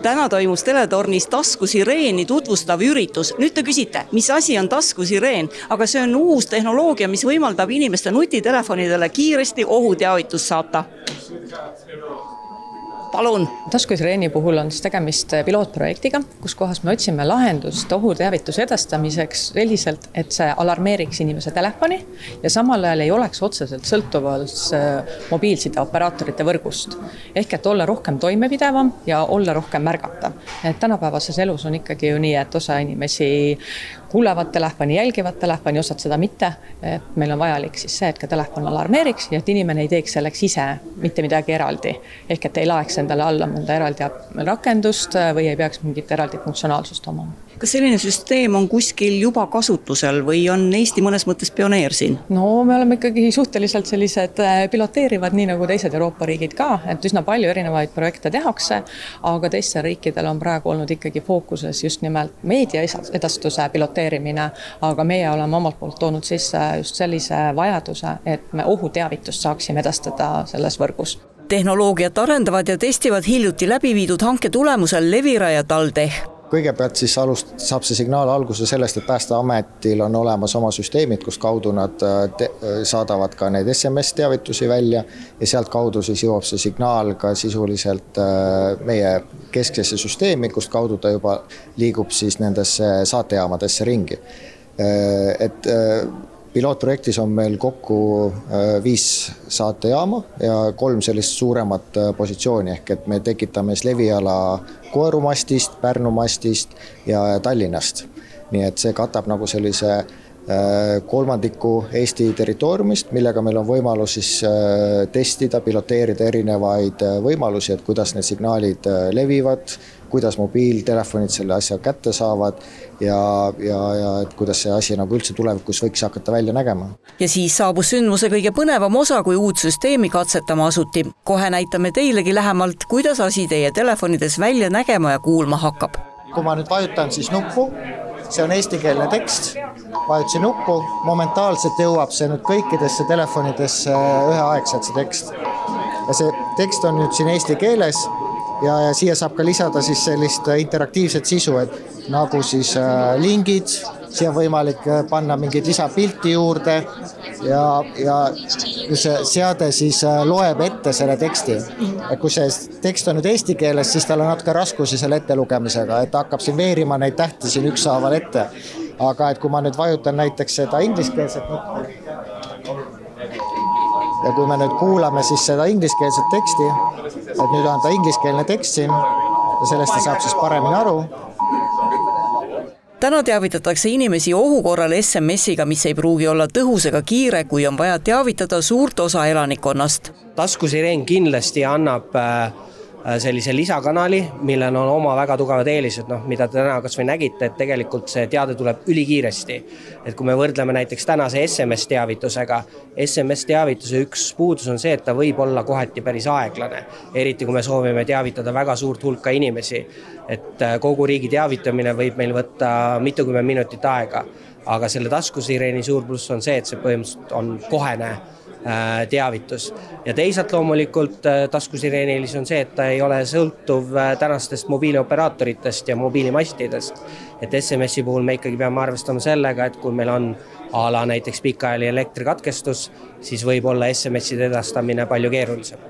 Täna toimus Teletornis taskusireeni tutvustav üritus. Nüüd te küsite, mis asi on taskusireen, aga see on uus tehnoloogia, mis võimaldab inimeste nutitelefonidele kiiresti ohuteavitust saata. Palun. Taskusireeni puhul on tegemist pilootprojektiga, kus kohas me otsime lahendust ohuteavituse edastamiseks selliselt, et see alarmeeriks inimese telefoni ja samal ajal ei oleks otseselt sõltuvalt mobiilside operaatorite võrgust. Ehk et olla rohkem toimepidevam ja olla rohkem märgata. Et tänapäevases elus on ikkagi ju nii, et osa inimesi kuulevad telefoni, jälgivad telefoni, osad seda mitte. Et meil on vajalik siis see, et ka telefon alarmeeriks ja et inimene ei teeks selleks ise mitte midagi eraldi. Ehk et ei laeks endale alla mõnda eraldi rakendust või ei peaks mingit eraldi funktsionaalsust omama. Kas selline süsteem on kuskil juba kasutusel või on Eesti mõnes mõttes pioneer siin? No me oleme ikkagi suhteliselt sellised piloteerivad, nii nagu teised Euroopa riigid ka, et üsna palju erinevaid projekte tehakse, aga teistel riikidel on praegu olnud ikkagi fookuses just nimelt meedia edastuse piloteerimine, aga meie oleme omalt poolt toonud sisse just sellise vajaduse, et me ohuteavitust saaksime edastada selles võrgus. Tehnoloogiat arendavad ja testivad hiljuti läbi viidud hanke tulemusel Levira ja TalTech. Kõigepealt siis saab see signaal alguse sellest, et Päästeametil on olemas oma süsteemid, kus kaudu nad saadavad ka neid SMS-teavitusi välja ja sealt kaudu siis jõuab see signaal ka sisuliselt meie kesksesse süsteemi, kust kaudu ta juba liigub siis nendesse saatejaamadesse ringi. Et pilootprojektis on meil kokku 5 saatejaama ja 3 sellist suuremat positsiooni, ehk et me tekitame Leviala Koerumastist, Pärnumastist ja Tallinnast. Nii et see katab nagu sellise kolmandiku Eesti territooriumist, millega meil on võimalus siis testida, piloteerida erinevaid võimalusi, et kuidas need signaalid levivad, kuidas mobiiltelefonid selle asja kätte saavad ja et kuidas see asi nagu üldse tulevikus võiks hakata välja nägema. Ja siis saabus sündmuse kõige põnevam osa, kui uut süsteemi katsetama asuti. Kohe näitame teilegi lähemalt, kuidas asi teie telefonides välja nägema ja kuulma hakkab. Kui ma nüüd vajutan siis nuppu, see on eestikeelne tekst, vajutasin nuppu, momentaalselt jõuab see nüüd kõikidesse telefonidesse üheaegselt see tekst. Ja see tekst on nüüd siin eesti keeles ja siia saab ka lisada siis sellist interaktiivset sisu, et nagu siis lingid, siia on võimalik panna mingid lisapilti juurde ja see seade siis loeb ette selle teksti. Et kui see tekst on nüüd eesti keeles, siis tal on natuke raskusi selle ette lugemisega, et hakkab siin veerima neid tähti siin ükshaaval ette. Aga et kui ma nüüd vajutan näiteks seda ingliskeelset nuppu ja kui me nüüd kuulame siis seda ingliskeelset teksti, et nüüd on ta ingliskeelne tekst siin ja sellest saab siis paremini aru. Täna teavitatakse inimesi ohu korral SMS-iga, mis ei pruugi olla tõhus ega kiire, kui on vaja teavitada suurt osa elanikonnast. Taskusireen kindlasti annab sellise lisakanali, millel on oma väga tugevad eelised, mida te täna kas või nägite, et tegelikult see teade tuleb ülikiiresti. Et kui me võrdleme näiteks tänase SMS-teavitusega, SMS-teavituse üks puudus on see, et ta võib olla kohati päris aeglane, eriti kui me soovime teavitada väga suurt hulka inimesi. Et kogu riigi teavitamine võib meil võtta mitukümmend minutit aega, aga selle taskusireeni suur pluss on see, et see põhimõtteliselt on kohene teavitus. Ja teisalt loomulikult taskusireenilis on see, et ta ei ole sõltuv tänastest mobiilioperatoritest ja mobiilimastidest. Et SMS-i puhul me ikkagi peame arvestama sellega, et kui meil on näiteks pikaajaline elektrikatkestus, siis võib olla SMS-ide edastamine palju keerulisem.